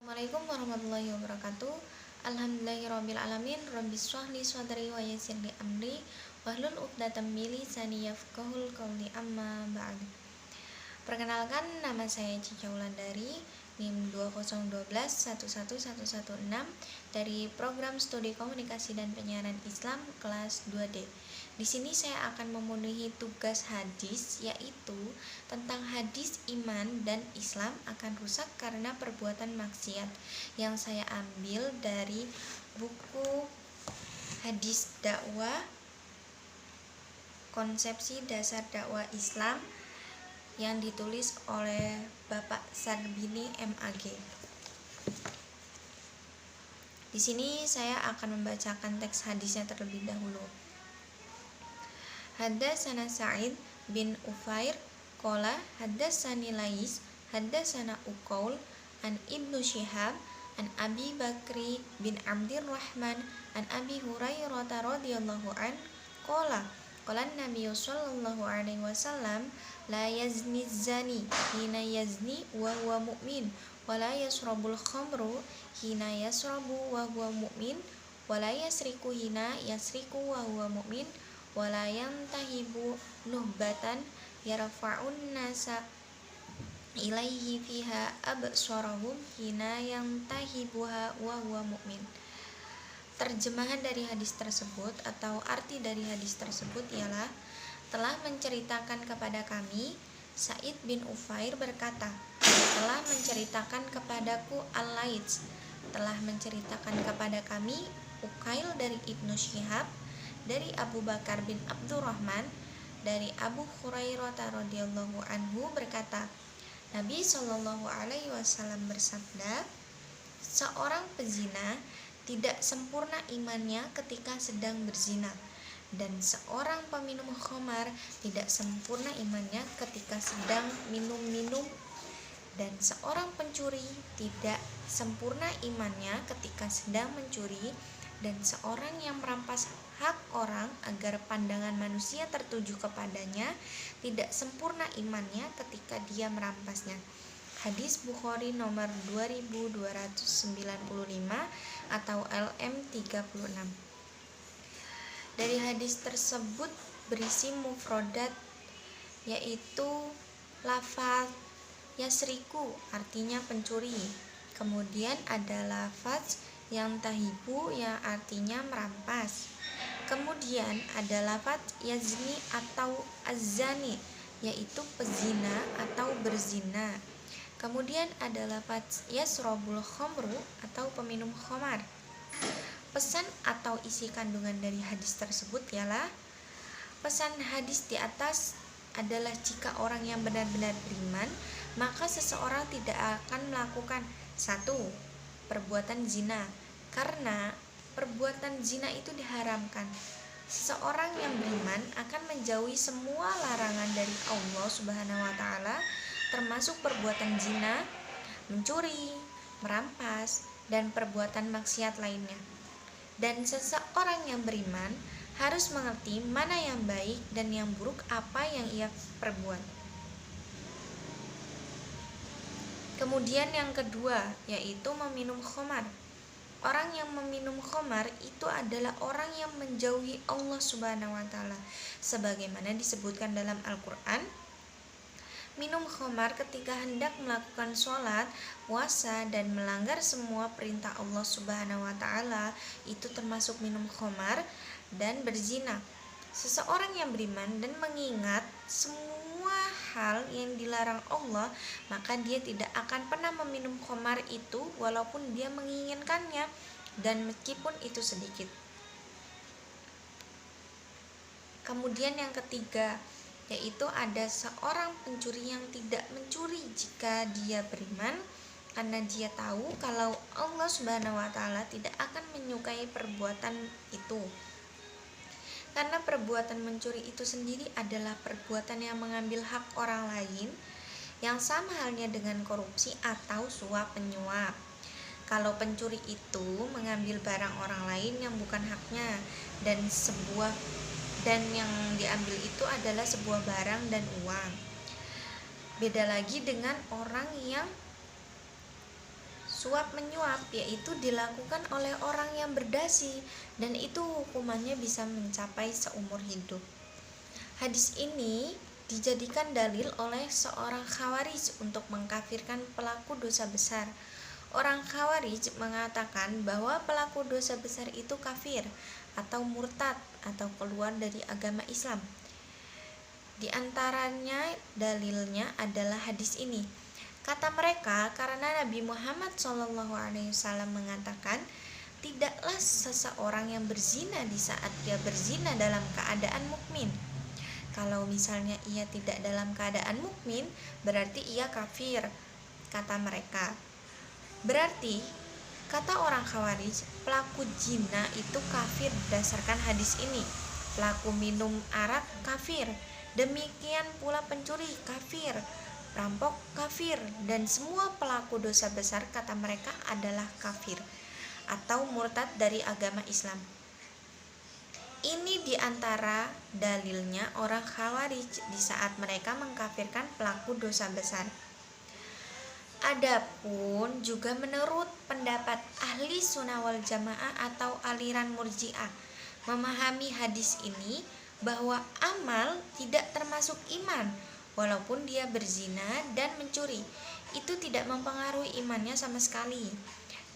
Assalamualaikum warahmatullahi wabarakatuh. Alhamdulillahirabbil alamin. Rabbi shrah li sadri wa yassir li amri wahlul 'uqdatam min lisani yafqahul qawli amma ba'd. Perkenalkan, nama saya Cica Wulandari, NIM 201211116 dari Program Studi Komunikasi dan Penyiaran Islam kelas 2D. Di sini saya akan memenuhi tugas hadis, yaitu tentang hadis iman dan Islam akan rusak karena perbuatan maksiat, yang saya ambil dari buku Hadis Dakwah Konsepsi Dasar Dakwah Islam yang ditulis oleh Bapak Sarbini MAG. Di sini saya akan membacakan teks hadisnya terlebih dahulu. Haddatsana Sa'id bin Ufair qala haddatsani Lais haddatsana Uqaul an Ibnu Syihab an Abi Bakri bin Abdurrahman an Abi Hurairah radhiyallahu an qala qala Nabi sallallahu alaihi wasallam la yazni zani hina yazni wa huwa mu'min wa la yasrabul khamru hina yasrabu wa huwa mu'min wa la yasriku hina yasriku wa huwa mu'min wala yantahibu nuhbatan yarfa'un nasa ilaihi fiha absarahum hina yantahibuha wa huwa mu'min. Terjemahan dari hadis tersebut atau arti dari hadis tersebut ialah, telah menceritakan kepada kami, Sa'id bin Ufair berkata, telah menceritakan kepadaku Al-Laits, telah menceritakan kepada kami Uqail dari Ibnu Syihab, dari Abu Bakar bin Abdurrahman, dari Abu Hurairah radhiyallahu anhu berkata, Nabi Shallallahu alaihi wasallam bersabda, seorang pezina tidak sempurna imannya ketika sedang berzina, dan seorang peminum khamar tidak sempurna imannya ketika sedang minum-minum, dan seorang pencuri tidak sempurna imannya ketika sedang mencuri, dan seorang yang merampas hak orang agar pandangan manusia tertuju kepadanya tidak sempurna imannya ketika dia merampasnya. Hadis Bukhari nomor 2295 atau LM36. Dari hadis tersebut berisi mufrodat, yaitu lafaz yasriku artinya pencuri, kemudian ada lafaz yang tahibu yang artinya merampas, kemudian ada lafaz yazni atau azzani yaitu pezina atau berzina, kemudian ada lafaz yasrabul khamru atau peminum khamar. Pesan atau isi kandungan dari hadis tersebut ialah, pesan hadis di atas adalah jika orang yang benar-benar beriman, maka seseorang tidak akan melakukan 1. Perbuatan zina, karena perbuatan zina itu diharamkan. Seseorang yang beriman akan menjauhi semua larangan dari Allah Subhanahu wa taala, termasuk perbuatan zina, mencuri, merampas, dan perbuatan maksiat lainnya. Dan seseorang yang beriman harus mengerti mana yang baik dan yang buruk apa yang ia perbuat. Kemudian yang kedua, yaitu meminum khamar. Orang yang meminum khamar itu adalah orang yang menjauhi Allah Subhanahu wa taala, sebagaimana disebutkan dalam Al-Qur'an. Minum khamar ketika hendak melakukan sholat, puasa, dan melanggar semua perintah Allah Subhanahu wa taala itu termasuk minum khamar dan berzina. Seseorang yang beriman dan mengingat semua hal yang dilarang Allah, maka dia tidak akan pernah meminum khamar itu walaupun dia menginginkannya dan meskipun itu sedikit. Kemudian yang ketiga, yaitu ada seorang pencuri yang tidak mencuri jika dia beriman, karena dia tahu kalau Allah Subhanahu wa taala tidak akan menyukai perbuatan itu. Karena perbuatan mencuri itu sendiri adalah perbuatan yang mengambil hak orang lain, yang sama halnya dengan korupsi atau suap menyuap. Kalau pencuri itu mengambil barang orang lain yang bukan haknya, dan yang diambil itu adalah sebuah barang dan uang. Beda lagi dengan orang yang suap menyuap, yaitu dilakukan oleh orang yang berdasi, dan itu hukumannya bisa mencapai seumur hidup. Hadis ini dijadikan dalil oleh seorang Khawarij untuk mengkafirkan pelaku dosa besar. Orang Khawarij mengatakan bahwa pelaku dosa besar itu kafir atau murtad atau keluar dari agama Islam. Di antaranya dalilnya adalah hadis ini. Kata mereka, karena Nabi Muhammad SAW mengatakan, tidaklah seseorang yang berzina di saat dia berzina dalam keadaan mukmin. Kalau misalnya ia tidak dalam keadaan mukmin, berarti ia kafir, kata mereka. Berarti, kata orang Khawarij, pelaku zina itu kafir berdasarkan hadis ini. Pelaku minum arak kafir, demikian pula pencuri kafir, perampok kafir, dan semua pelaku dosa besar kata mereka adalah kafir atau murtad dari agama Islam. Ini diantara dalilnya orang Khawarij di saat mereka mengkafirkan pelaku dosa besar. Adapun juga menurut pendapat ahli sunnah wal jamaah atau aliran murji'ah memahami hadis ini bahwa amal tidak termasuk iman, walaupun dia berzina dan mencuri, itu tidak mempengaruhi imannya sama sekali.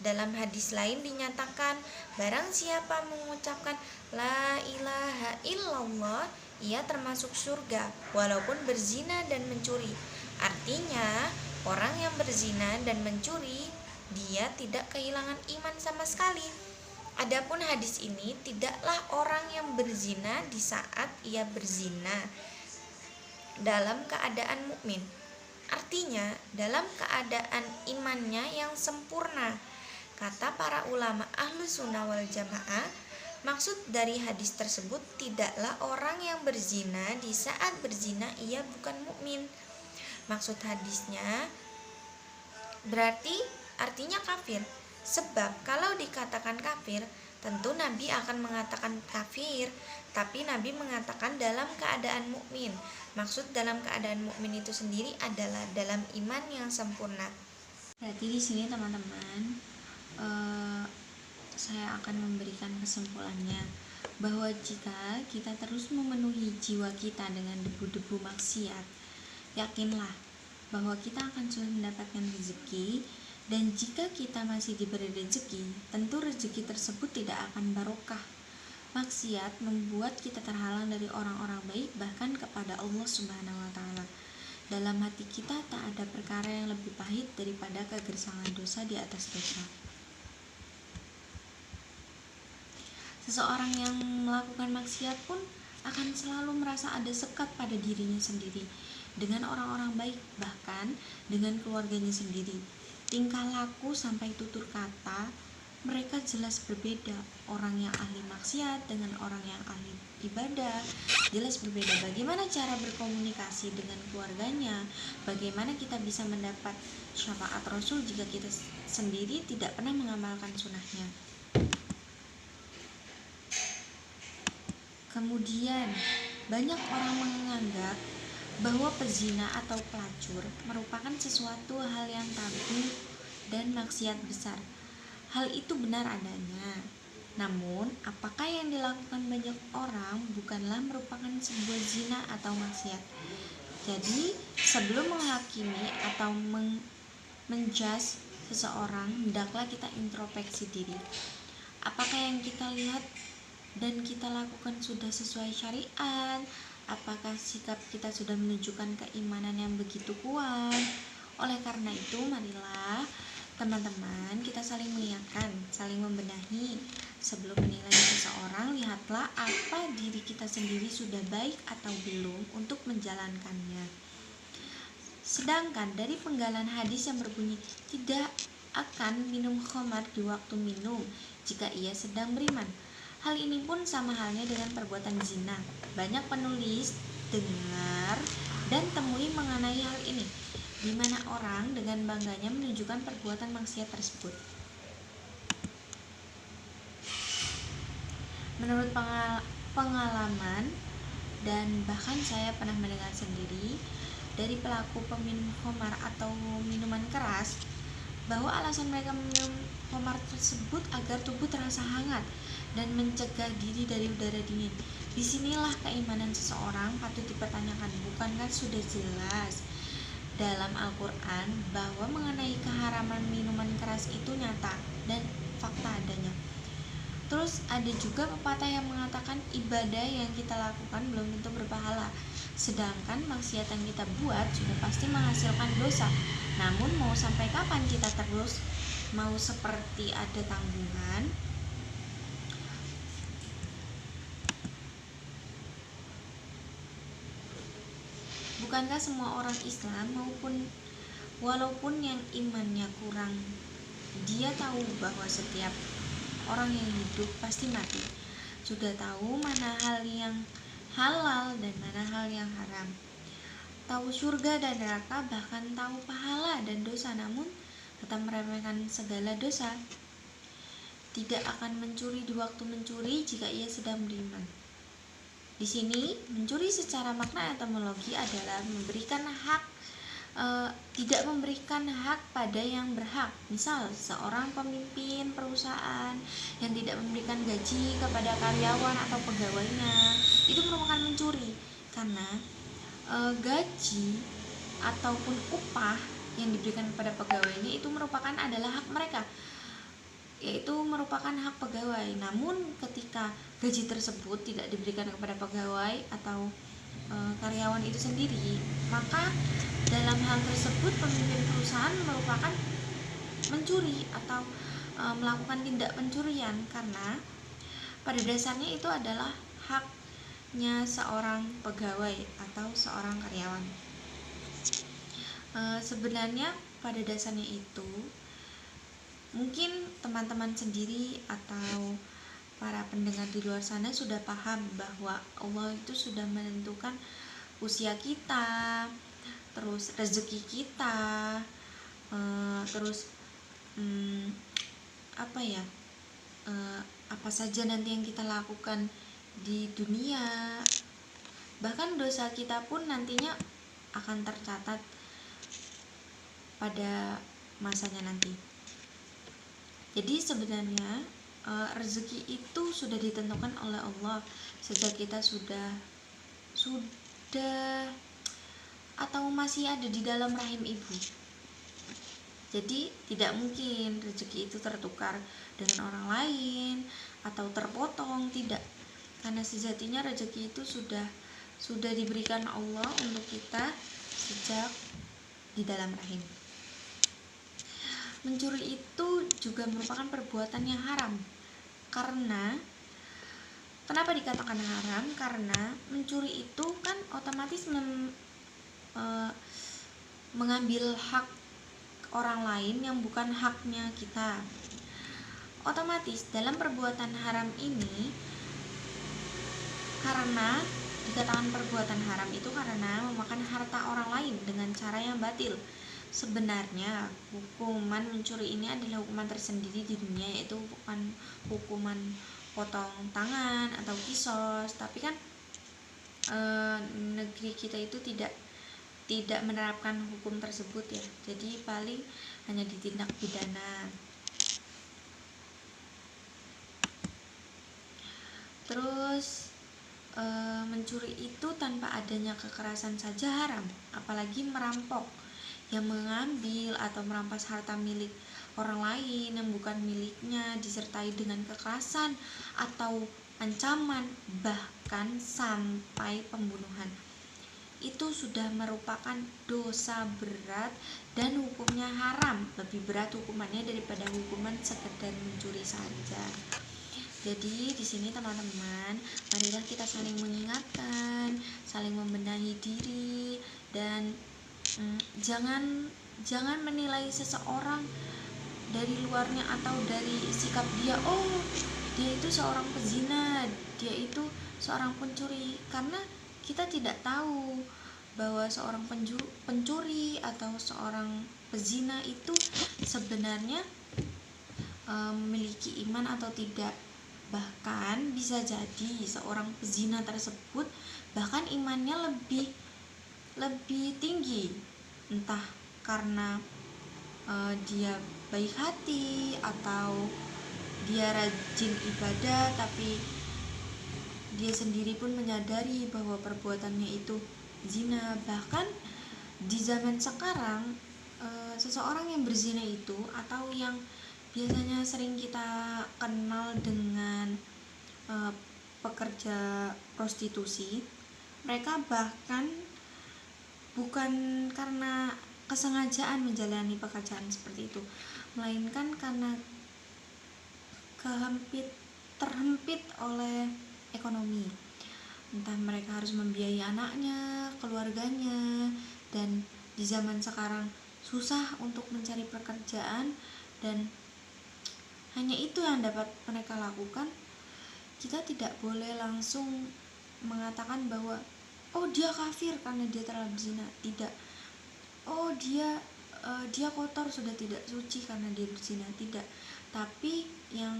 Dalam hadis lain dinyatakan, barang siapa mengucapkan la ilaha illallah, ia termasuk surga walaupun berzina dan mencuri. Artinya, orang yang berzina dan mencuri, dia tidak kehilangan iman sama sekali. Adapun hadis ini, tidaklah orang yang berzina di saat ia berzina dalam keadaan mukmin. Artinya, dalam keadaan imannya yang sempurna. Kata para ulama ahlu sunnah wal jamaah, maksud dari hadis tersebut tidaklah orang yang berzina di saat berzina ia bukan mukmin. Maksud hadisnya berarti artinya kafir. Sebab kalau dikatakan kafir, tentu Nabi akan mengatakan kafir, tapi Nabi mengatakan dalam keadaan mukmin. Maksud dalam keadaan mukmin itu sendiri adalah dalam iman yang sempurna. Berarti di sini teman-teman, saya akan memberikan kesimpulannya bahwa jika kita terus memenuhi jiwa kita dengan debu-debu maksiat, yakinlah bahwa kita akan sulit mendapatkan rezeki, dan jika kita masih diberi rezeki, tentu rezeki tersebut tidak akan barokah. Maksiat membuat kita terhalang dari orang-orang baik, bahkan kepada Allah Subhanahu wa Ta'ala. Dalam hati kita tak ada perkara yang lebih pahit daripada kegersangan dosa di atas dosa. Seseorang yang melakukan maksiat pun akan selalu merasa ada sekat pada dirinya sendiri dengan orang-orang baik, bahkan dengan keluarganya sendiri. Tingkah laku sampai tutur kata mereka jelas berbeda. Orang yang ahli maksiat dengan orang yang ahli ibadah jelas berbeda. Bagaimana cara berkomunikasi dengan keluarganya? Bagaimana kita bisa mendapat syafaat Rasul jika kita sendiri tidak pernah mengamalkan sunnahnya? Kemudian, banyak orang menganggap bahwa pezina atau pelacur merupakan sesuatu hal yang tabu dan maksiat besar. Hal itu benar adanya. Namun, apakah yang dilakukan banyak orang bukanlah merupakan sebuah zina atau maksiat? Jadi, sebelum menghakimi atau menjudge seseorang, hendaklah kita introspeksi diri. Apakah yang kita lihat dan kita lakukan sudah sesuai syariat? Apakah sikap kita sudah menunjukkan keimanan yang begitu kuat? Oleh karena itu, marilah teman-teman kita saling mengingatkan, saling membenahi. Sebelum menilai seseorang, lihatlah apa diri kita sendiri sudah baik atau belum untuk menjalankannya. Sedangkan dari penggalan hadis yang berbunyi tidak akan minum khamar di waktu minum jika ia sedang beriman, hal ini pun sama halnya dengan perbuatan zina. Banyak penulis dengar dan temui mengenai hal ini, di mana orang dengan bangganya menunjukkan perbuatan maksiat tersebut. Menurut pengalaman dan bahkan saya pernah mendengar sendiri dari pelaku peminum khamar atau minuman keras, bahwa alasan mereka meminum khamar tersebut agar tubuh terasa hangat dan mencegah diri dari udara dingin. Disinilah keimanan seseorang patut dipertanyakan. Bukankah sudah jelas dalam Al-Quran bahwa mengenai keharaman minuman keras itu nyata dan fakta adanya. Terus ada juga pepatah yang mengatakan ibadah yang kita lakukan belum tentu berpahala, sedangkan maksiat yang kita buat sudah pasti menghasilkan dosa. Namun mau sampai kapan kita terus mau seperti ada tanggungan? Bukankah semua orang Islam walaupun yang imannya kurang, dia tahu bahwa setiap orang yang hidup pasti mati, sudah tahu mana hal yang halal dan mana hal yang haram, tahu surga dan neraka, bahkan tahu pahala dan dosa, namun tetap meremehkan segala dosa. Tidak akan mencuri di waktu mencuri jika ia sedang beriman. Di sini mencuri secara makna etimologi adalah tidak memberikan hak pada yang berhak. Misal seorang pemimpin perusahaan yang tidak memberikan gaji kepada karyawan atau pegawainya, itu merupakan mencuri, karena gaji ataupun upah yang diberikan kepada pegawainya itu adalah hak mereka, yaitu merupakan hak pegawai. Namun ketika gaji tersebut tidak diberikan kepada pegawai atau karyawan itu sendiri, maka dalam hal tersebut pemimpin perusahaan merupakan mencuri atau melakukan tindak pencurian, karena pada dasarnya itu adalah haknya seorang pegawai atau seorang karyawan. Sebenarnya pada dasarnya itu mungkin teman-teman sendiri atau para pendengar di luar sana sudah paham bahwa Allah itu sudah menentukan usia kita, terus rezeki kita, terus apa saja nanti yang kita lakukan di dunia, bahkan dosa kita pun nantinya akan tercatat pada masanya nanti. Jadi sebenarnya rezeki itu sudah ditentukan oleh Allah sejak kita sudah atau masih ada di dalam rahim ibu. Jadi tidak mungkin rezeki itu tertukar dengan orang lain atau terpotong, tidak. Karena sejatinya rezeki itu sudah diberikan Allah untuk kita sejak di dalam rahim. Mencuri itu juga merupakan perbuatan yang haram. Kenapa dikatakan haram? Karena mencuri itu kan otomatis mengambil hak orang lain yang bukan haknya kita. Otomatis dalam perbuatan haram ini, karena dikatakan perbuatan haram itu karena memakan harta orang lain dengan cara yang batil. Sebenarnya hukuman mencuri ini adalah hukuman tersendiri di dunia, yaitu bukan hukuman potong tangan atau kisos, tapi kan negeri kita itu tidak menerapkan hukum tersebut ya, jadi paling hanya ditindak pidana. Terus mencuri itu tanpa adanya kekerasan saja haram, apalagi merampok yang mengambil atau merampas harta milik orang lain yang bukan miliknya disertai dengan kekerasan atau ancaman, bahkan sampai pembunuhan. Itu sudah merupakan dosa berat dan hukumnya haram, lebih berat hukumannya daripada hukuman sekedar mencuri saja. Jadi di sini teman-teman, marilah kita saling mengingatkan, saling membenahi diri, dan jangan menilai seseorang dari luarnya atau dari sikap dia, dia itu seorang pezina, dia itu seorang pencuri, karena kita tidak tahu bahwa seorang pencuri atau seorang pezina itu sebenarnya memiliki iman atau tidak. Bahkan bisa jadi seorang pezina tersebut bahkan imannya lebih tinggi, entah karena dia baik hati atau dia rajin ibadah, tapi dia sendiri pun menyadari bahwa perbuatannya itu zina. Bahkan di zaman sekarang, seseorang yang berzina itu, atau yang biasanya sering kita kenal dengan pekerja prostitusi, mereka bahkan bukan karena kesengajaan menjalani pekerjaan seperti itu, melainkan karena terhempit oleh ekonomi. Entah mereka harus membiayai anaknya, keluarganya, dan di zaman sekarang susah untuk mencari pekerjaan, dan hanya itu yang dapat mereka lakukan. Kita tidak boleh langsung mengatakan bahwa oh dia kafir karena dia telah berzina. Tidak. Oh dia kotor, sudah tidak suci karena dia berzina. Tidak. Tapi yang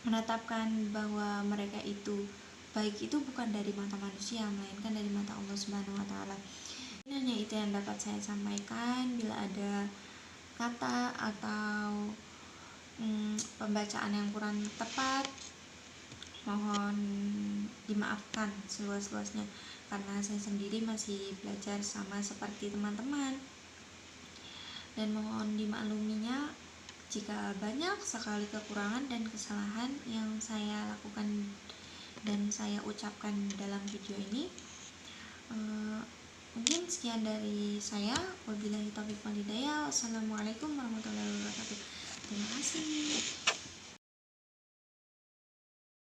menetapkan bahwa mereka itu baik itu bukan dari mata manusia, melainkan dari mata Allah Subhanahu wa taala. Hanya itu yang dapat saya sampaikan. Bila ada kata atau pembacaan yang kurang tepat, mohon dimaafkan seluas-luasnya, karena saya sendiri masih belajar sama seperti teman-teman, dan mohon dimakluminya jika banyak sekali kekurangan dan kesalahan yang saya lakukan dan saya ucapkan dalam video ini. Mungkin sekian dari saya. Wabillahi taufiq wal hidayah. Wassalamualaikum warahmatullahi wabarakatuh. Terima kasih.